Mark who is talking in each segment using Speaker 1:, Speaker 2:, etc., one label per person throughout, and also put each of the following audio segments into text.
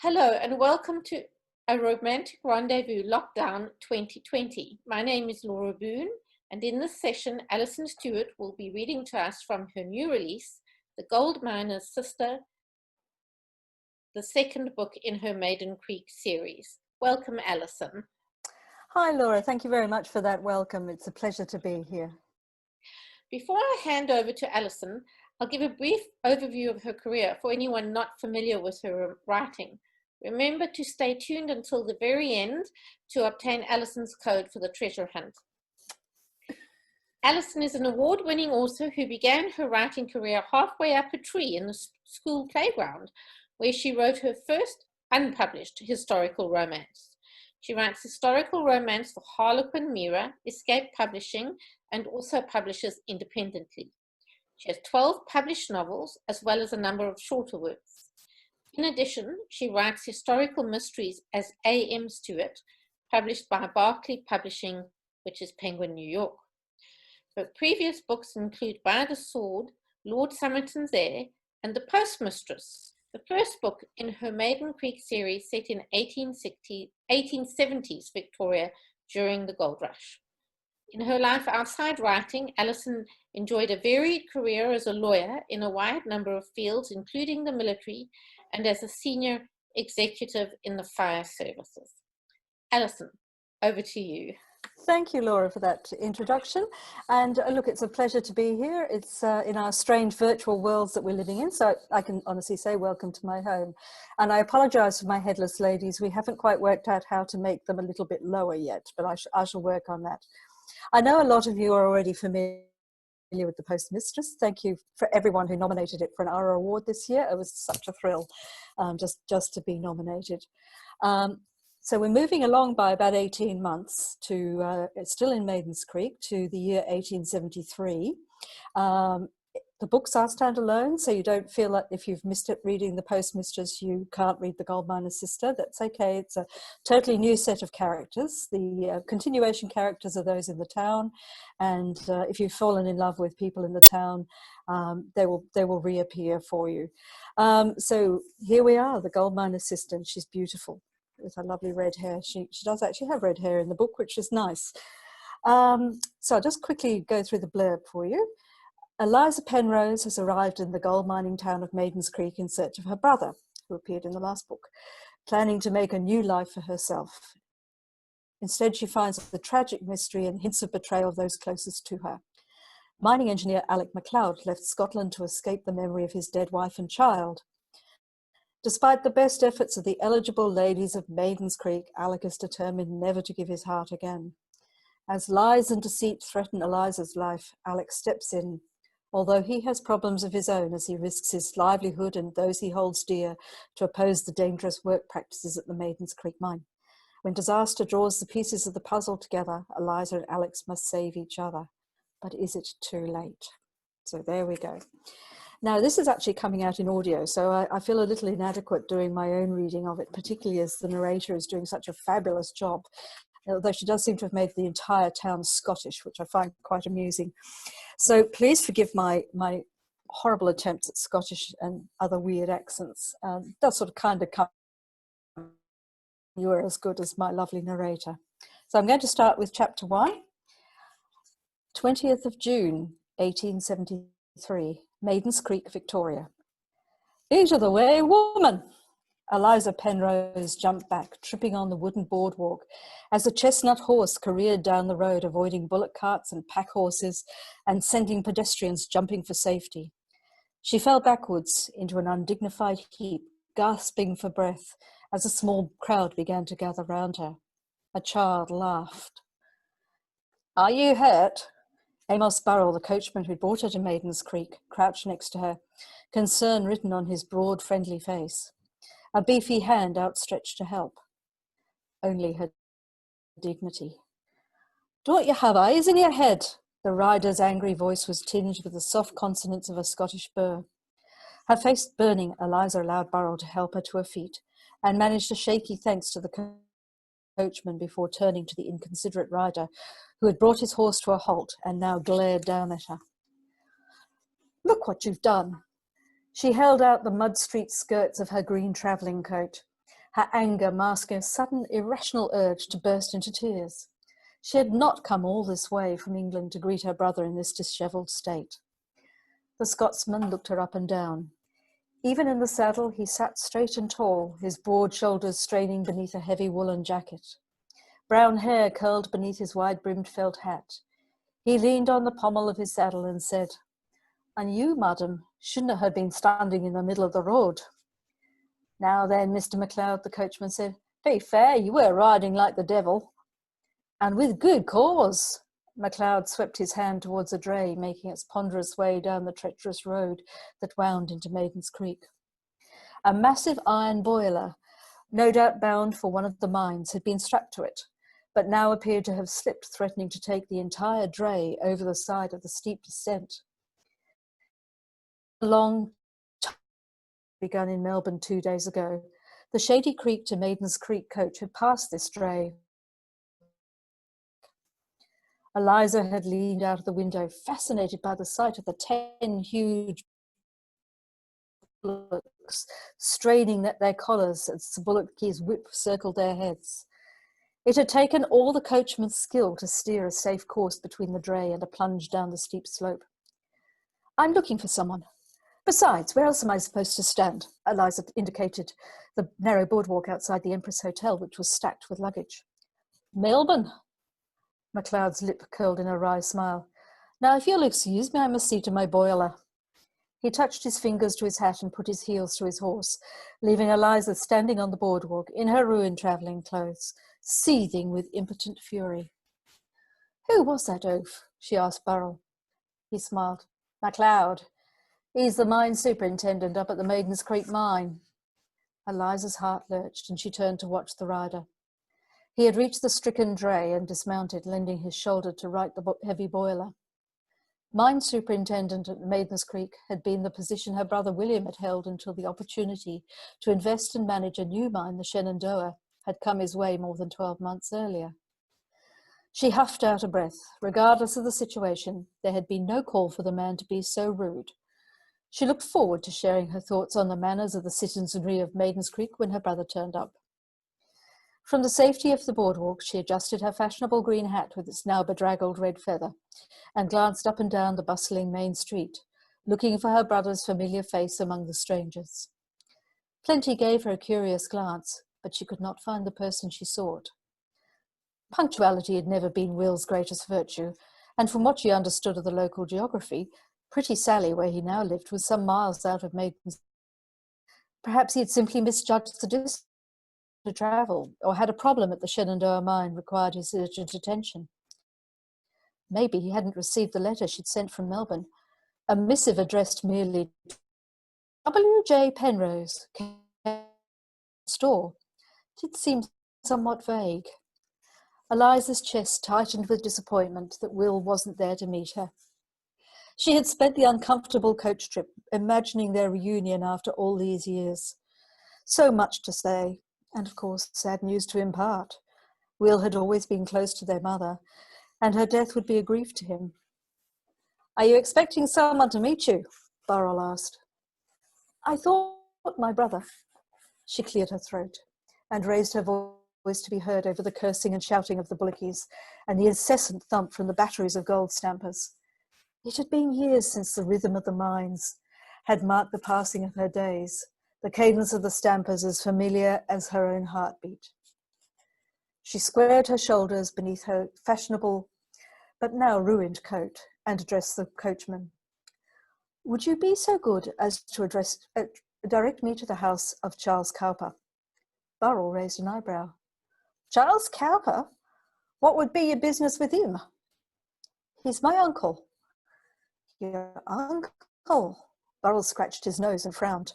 Speaker 1: Hello and welcome to A Romantic Rendezvous Lockdown 2020. My name is Laura Boone, and in this session, Alison Stuart will be reading to us from her new release, The Goldminer's Sister, the second book in her Maiden Creek series. Welcome, Alison.
Speaker 2: Hi, Laura. Thank you very much for that welcome. It's a pleasure to be here.
Speaker 1: Before I hand over to Alison, I'll give a brief overview of her career for anyone not familiar with her writing. Remember to stay tuned until the very end to obtain Alison's code for the treasure hunt. Alison is an award-winning author who began her writing career halfway up a tree in the school playground, where she wrote her first unpublished historical romance. She writes historical romance for Harlequin, MIRA, Escape Publishing, and also publishes independently. She has 12 published novels, as well as a number of shorter works. In addition, she writes historical mysteries as AM Stuart, published by Berkley Publishing, which is Penguin, New York. Her previous books include By the Sword, Lord Somerton's Heir, and The Postmistress, the first book in her Maiden Creek series set in 1870s Victoria during the gold rush. In her life outside writing, Alison enjoyed a varied career as a lawyer in a wide number of fields, including the military, and as a senior executive in the fire services. Alison, over to you.
Speaker 2: Thank you, Laura, for that introduction. And look, it's a pleasure to be here. It's in our strange virtual worlds that we're living in, so I can honestly say welcome to my home. And I apologize for my headless ladies. We haven't quite worked out how to make them a little bit lower yet, but I shall work on that. I know a lot of you are already familiar with the Postmistress. Thank you for everyone who nominated it for an ARRA award this year. It was such a thrill just to be nominated. So we're moving along by about 18 months to, it's still in Maidens Creek, to the year 1873. The books are standalone, so you don't feel like if you've missed it reading The Postmistress, you can't read The Goldminer's Sister. That's okay. It's a totally new set of characters. The continuation characters are those in the town, and if you've fallen in love with people in the town, they will reappear for you. So here we are, The Goldminer's Sister, and she's beautiful with her lovely red hair. She does actually have red hair in the book, which is nice. So I'll just quickly go through the blurb for you. Eliza Penrose has arrived in the gold mining town of Maidens Creek in search of her brother, who appeared in the last book, planning to make a new life for herself. Instead, she finds the tragic mystery and hints of betrayal of those closest to her. Mining engineer Alec MacLeod left Scotland to escape the memory of his dead wife and child. Despite the best efforts of the eligible ladies of Maidens Creek, Alec is determined never to give his heart again. As lies and deceit threaten Eliza's life, Alec steps in, although he has problems of his own as he risks his livelihood and those he holds dear to oppose the dangerous work practices at the Maidens Creek mine. When disaster draws the pieces of the puzzle together, Eliza and Alex must save each other. But is it too late? So there we go. Now, this is actually coming out in audio, so I feel a little inadequate doing my own reading of it, particularly as the narrator is doing such a fabulous job, although she does seem to have made the entire town Scottish, which I find quite amusing. So please forgive my horrible attempts at Scottish and other weird accents. That sort of kind of come. You are as good as my lovely narrator. So I'm going to start with chapter 1. 20th of June, 1873, Maidens Creek, Victoria. Out of the way, woman! Eliza Penrose jumped back, tripping on the wooden boardwalk as a chestnut horse careered down the road, avoiding bullock carts and pack horses and sending pedestrians jumping for safety. She fell backwards into an undignified heap, gasping for breath as a small crowd began to gather round her. A child laughed. "Are you hurt?" Amos Burrell, the coachman who brought her to Maidens Creek, crouched next to her, concern written on his broad, friendly face. A beefy hand outstretched to help. Only her dignity. "Don't you have eyes in your head?" The rider's angry voice was tinged with the soft consonants of a Scottish burr. Her face burning, Eliza allowed Burrell to help her to her feet and managed a shaky thanks to the coachman before turning to the inconsiderate rider who had brought his horse to a halt and now glared down at her. "Look what you've done." She held out the mud-streaked skirts of her green travelling coat. her anger masking a sudden irrational urge to burst into tears. She had not come all this way from England to greet her brother in this dishevelled state. The Scotsman looked her up and down. Even in the saddle, he sat straight and tall, his broad shoulders straining beneath a heavy woolen jacket. Brown hair curled beneath his wide-brimmed felt hat. He leaned on the pommel of his saddle and said, "And you, madam, shouldn't have been standing in the middle of the road." "Now then, Mr. MacLeod," the coachman said, "be fair, you were riding like the devil." "And with good cause." MacLeod swept his hand towards a dray, making its ponderous way down the treacherous road that wound into Maiden's Creek. A massive iron boiler, no doubt bound for one of the mines, had been strapped to it, but now appeared to have slipped, threatening to take the entire dray over the side of the steep descent. A long begun in Melbourne 2 days ago. The Shady Creek to Maiden's Creek coach had passed this dray. Eliza had leaned out of the window, fascinated by the sight of the 10 huge bullocks straining at their collars as the bullock's whip circled their heads. It had taken all the coachman's skill to steer a safe course between the dray and a plunge down the steep slope. "I'm looking for someone. Besides, where else am I supposed to stand?" Eliza indicated the narrow boardwalk outside the Empress Hotel, which was stacked with luggage. "Melbourne." MacLeod's lip curled in a wry smile. "Now, if you'll excuse me, I must see to my boiler." He touched his fingers to his hat and put his heels to his horse, leaving Eliza standing on the boardwalk in her ruined travelling clothes, seething with impotent fury. "Who was that oaf?" she asked Burrell. He smiled. "MacLeod. He's the mine superintendent up at the Maiden's Creek mine." Eliza's heart lurched and she turned to watch the rider. He had reached the stricken dray and dismounted, lending his shoulder to right the heavy boiler. Mine superintendent at Maiden's Creek had been the position her brother William had held until the opportunity to invest and manage a new mine, the Shenandoah, had come his way more than 12 months earlier. She huffed out a breath. Regardless of the situation, there had been no call for the man to be so rude. She looked forward to sharing her thoughts on the manners of the citizenry of Maiden's Creek when her brother turned up. From the safety of the boardwalk, she adjusted her fashionable green hat with its now bedraggled red feather and glanced up and down the bustling main street, looking for her brother's familiar face among the strangers. Plenty gave her a curious glance, but she could not find the person she sought. Punctuality had never been Will's greatest virtue, and from what she understood of the local geography, Pretty Sally, where he now lived, was some miles out of Maiden's. Perhaps he had simply misjudged the distance to travel, or had a problem at the Shenandoah mine required his urgent attention. Maybe he hadn't received the letter she'd sent from Melbourne, a missive addressed merely W.J. Penrose, store. It seemed somewhat vague. Eliza's chest tightened with disappointment that Will wasn't there to meet her. She had spent the uncomfortable coach trip imagining their reunion after all these years. So much to say, and of course sad news to impart. Will had always been close to their mother, and her death would be a grief to him. "Are you expecting someone to meet you?" Burrell asked. "I thought my brother." She cleared her throat and raised her voice to be heard over the cursing and shouting of the bullickies and the incessant thump from the batteries of gold stampers. It had been years since the rhythm of the mines had marked the passing of her days, the cadence of the stampers as familiar as her own heartbeat. She squared her shoulders beneath her fashionable but now ruined coat and addressed the coachman. "Would you be so good as to direct me to the house of Charles Cowper?" Burrell raised an eyebrow. "Charles Cowper? What would be your business with him?" "He's my uncle." "Your uncle?" Burrell scratched his nose and frowned.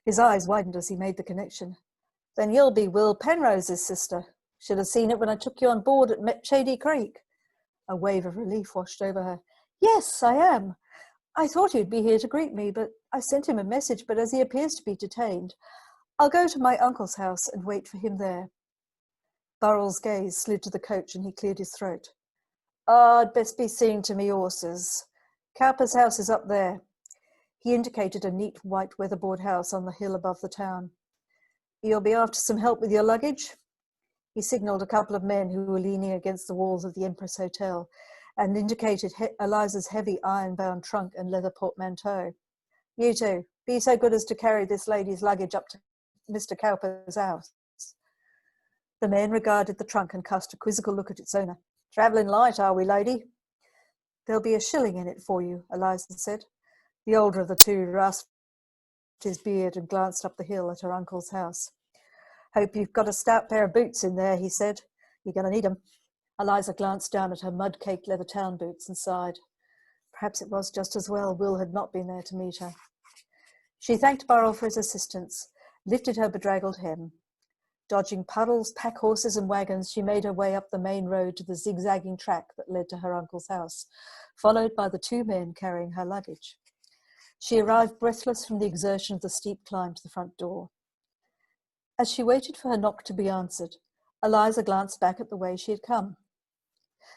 Speaker 2: His eyes widened as he made the connection. "Then you'll be Will Penrose's sister. Should have seen it when I took you on board at Shady Creek." A wave of relief washed over her. "Yes, I am. I thought he'd be here to greet me, but I sent him a message, but as he appears to be detained, I'll go to my uncle's house and wait for him there." Burrell's gaze slid to the coach and he cleared his throat. "Oh, I'd best be seeing to me horses. Cowper's house is up there." He indicated a neat white weatherboard house on the hill above the town. You'll be after some help with your luggage? He signalled a couple of men who were leaning against the walls of the Empress Hotel and indicated Eliza's heavy iron-bound trunk and leather portmanteau. You two, be so good as to carry this lady's luggage up to Mr. Cowper's house. The men regarded the trunk and cast a quizzical look at its owner. Travelling light, are we, lady? There'll be a shilling in it for you, Eliza said. The older of the two rasped his beard and glanced up the hill at her uncle's house. Hope you've got a stout pair of boots in there, he said. You're going to need 'em. Eliza glanced down at her mud-caked leather town boots and sighed. Perhaps it was just as well Will had not been there to meet her. She thanked Burrell for his assistance, lifted her bedraggled hem. Dodging puddles, pack horses and wagons, she made her way up the main road to the zigzagging track that led to her uncle's house, followed by the two men carrying her luggage. She arrived breathless from the exertion of the steep climb to the front door. As she waited for her knock to be answered, Eliza glanced back at the way she had come.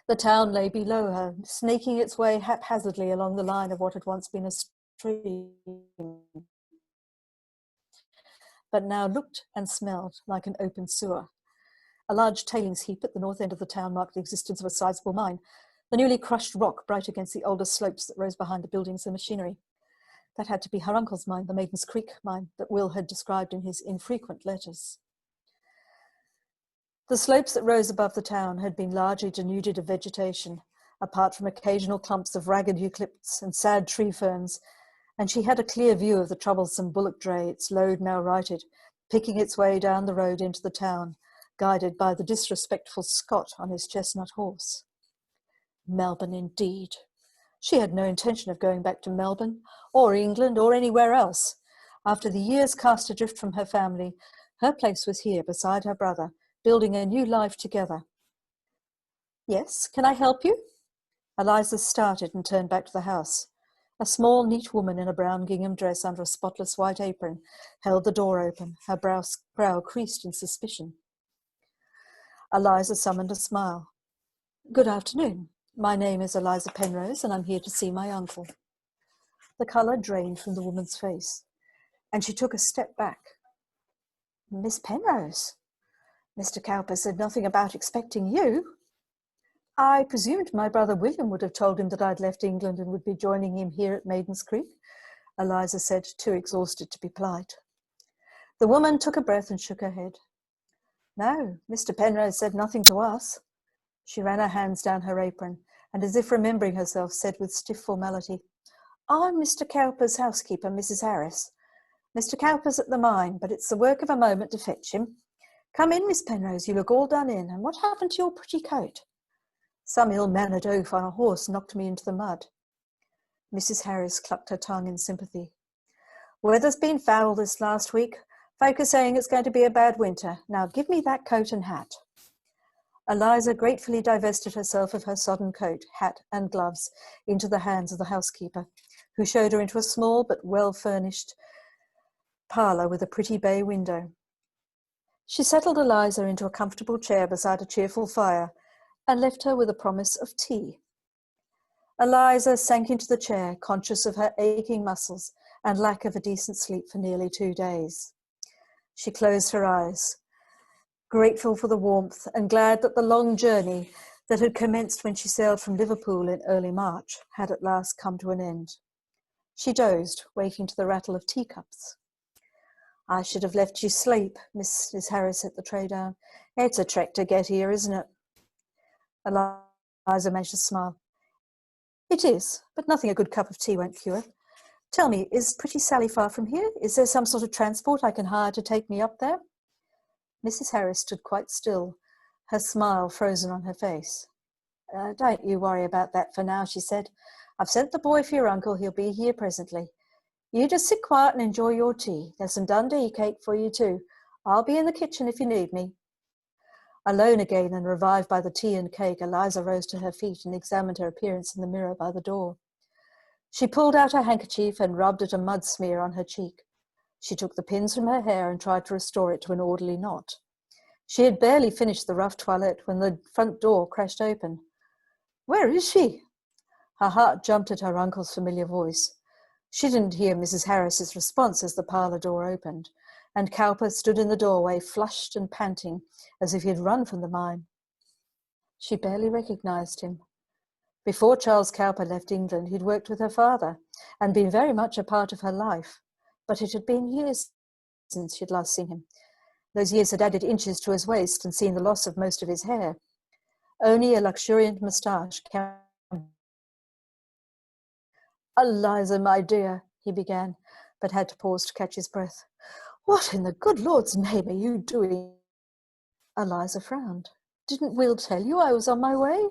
Speaker 2: The town lay below her, snaking its way haphazardly along the line of what had once been a stream, but now looked and smelled like an open sewer. A large tailings heap at the north end of the town marked the existence of a sizable mine, the newly crushed rock bright against the older slopes that rose behind the buildings and machinery. That had to be her uncle's mine, the Maidens Creek mine that Will had described in his infrequent letters. The slopes that rose above the town had been largely denuded of vegetation, apart from occasional clumps of ragged eucalypts and sad tree ferns, and she had a clear view of the troublesome bullock dray, its load now righted, picking its way down the road into the town, guided by the disrespectful Scot on his chestnut horse. Melbourne, indeed. She had no intention of going back to Melbourne, or England, or anywhere else. After the years cast adrift from her family, her place was here beside her brother, building a new life together. Yes, can I help you? Eliza started and turned back to the house. A small, neat woman in a brown gingham dress under a spotless white apron held the door open, her brow creased in suspicion. Eliza summoned a smile. Good afternoon. My name is Eliza Penrose, and I'm here to see my uncle. The colour drained from the woman's face, and she took a step back. Miss Penrose? Mr. Cowper said nothing about expecting you. I presumed my brother William would have told him that I'd left England and would be joining him here at Maidens Creek, Eliza said, too exhausted to be polite. The woman took a breath and shook her head. No, Mr. Penrose said nothing to us. She ran her hands down her apron, and as if remembering herself, said with stiff formality, I'm Mr. Cowper's housekeeper, Mrs. Harris. Mr. Cowper's at the mine, but it's the work of a moment to fetch him. Come in, Miss Penrose, you look all done in, and what happened to your pretty coat? Some ill-mannered oaf on a horse knocked me into the mud. Mrs. Harris clucked her tongue in sympathy. Weather's been foul this last week. Folk are saying it's going to be a bad winter. Now give me that coat and hat. Eliza gratefully divested herself of her sodden coat, hat and gloves into the hands of the housekeeper, who showed her into a small but well-furnished parlour with a pretty bay window. She settled Eliza into a comfortable chair beside a cheerful fire and left her with a promise of tea. Eliza sank into the chair, conscious of her aching muscles and lack of a decent sleep for nearly 2 days. She closed her eyes, grateful for the warmth and glad that the long journey that had commenced when she sailed from Liverpool in early March had at last come to an end. She dozed, waking to the rattle of teacups. I should have let you sleep, Mrs. Harris set the tray down. It's a trek to get here, isn't it? Eliza managed to smile. It is, but nothing a good cup of tea won't cure. Tell me, is pretty Sally far from here? Is there some sort of transport I can hire to take me up there? Mrs. Harris stood quite still, her smile frozen on her face. Don't you worry about that for now, she said. I've sent the boy for your uncle. He'll be here presently. You just sit quiet and enjoy your tea. There's some Dundee cake for you too. I'll be in the kitchen if you need me. Alone again and revived by the tea and cake, Eliza rose to her feet and examined her appearance in the mirror by the door. She pulled out her handkerchief and rubbed at a mud smear on her cheek. She took the pins from her hair and tried to restore it to an orderly knot. She had barely finished the rough toilette when the front door crashed open. Where is she? Her heart jumped at her uncle's familiar voice. She didn't hear Mrs. Harris's response as the parlour door opened, and Cowper stood in the doorway, flushed and panting, as if he had run from the mine. She barely recognised him. Before Charles Cowper left England, he'd worked with her father and been very much a part of her life, but it had been years since she'd last seen him. Those years had added inches to his waist and seen the loss of most of his hair. Only a luxuriant moustache. "Eliza, my dear," he began, but had to pause to catch his breath. "What in the good Lord's name are you doing?" Eliza frowned. "Didn't Will tell you I was on my way?"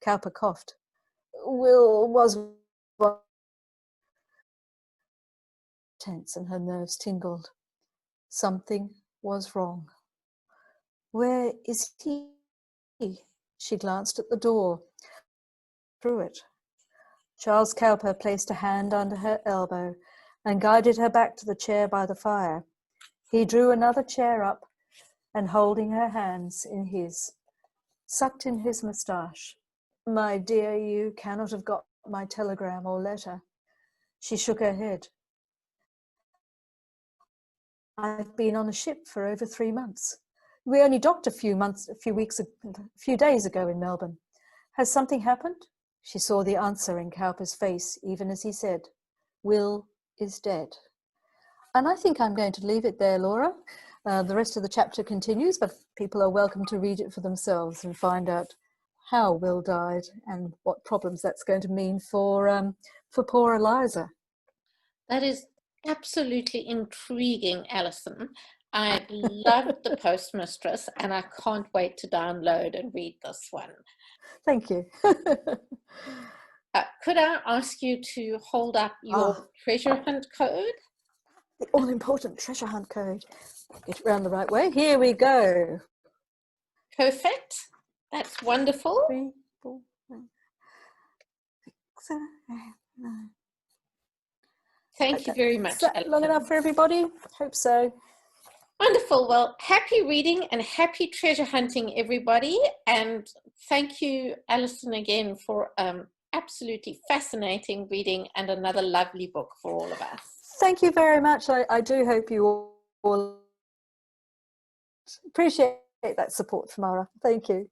Speaker 2: Cowper coughed. "Will was tense and her nerves tingled. Something was wrong. "Where is he?" She glanced at the door, through it. Charles Cowper placed a hand under her elbow and guided her back to the chair by the fire. He drew another chair up and, holding her hands in his, sucked in his moustache. "My dear, you cannot have got my telegram or letter." She shook her head. "I've been on a ship for over 3 months. We only docked a few days ago in Melbourne. Has something happened?" She saw the answer in Cowper's face, even as he said, "Will is dead." And I think I'm going to leave it there, Laura. The rest of the chapter continues, but people are welcome to read it for themselves and find out how Will died and what problems that's going to mean for poor Eliza.
Speaker 1: That is absolutely intriguing, Alison. I loved the Postmistress, and I can't wait to download and read this one.
Speaker 2: Thank you.
Speaker 1: Could I ask you to hold up your treasure hunt code?
Speaker 2: The all-important treasure hunt code. Get it round the right way. Here we go.
Speaker 1: Perfect. That's wonderful.
Speaker 2: 3, 4, 5, 6, 7, 8, 9.
Speaker 1: Thank you very much.
Speaker 2: Is that long enough for everybody? Hope so.
Speaker 1: Wonderful. Well, happy reading and happy treasure hunting, everybody. And thank you, Alison, again for absolutely fascinating reading and another lovely book for all of us.
Speaker 2: Thank you very much. I do hope you all appreciate that support from ARRA. Thank you.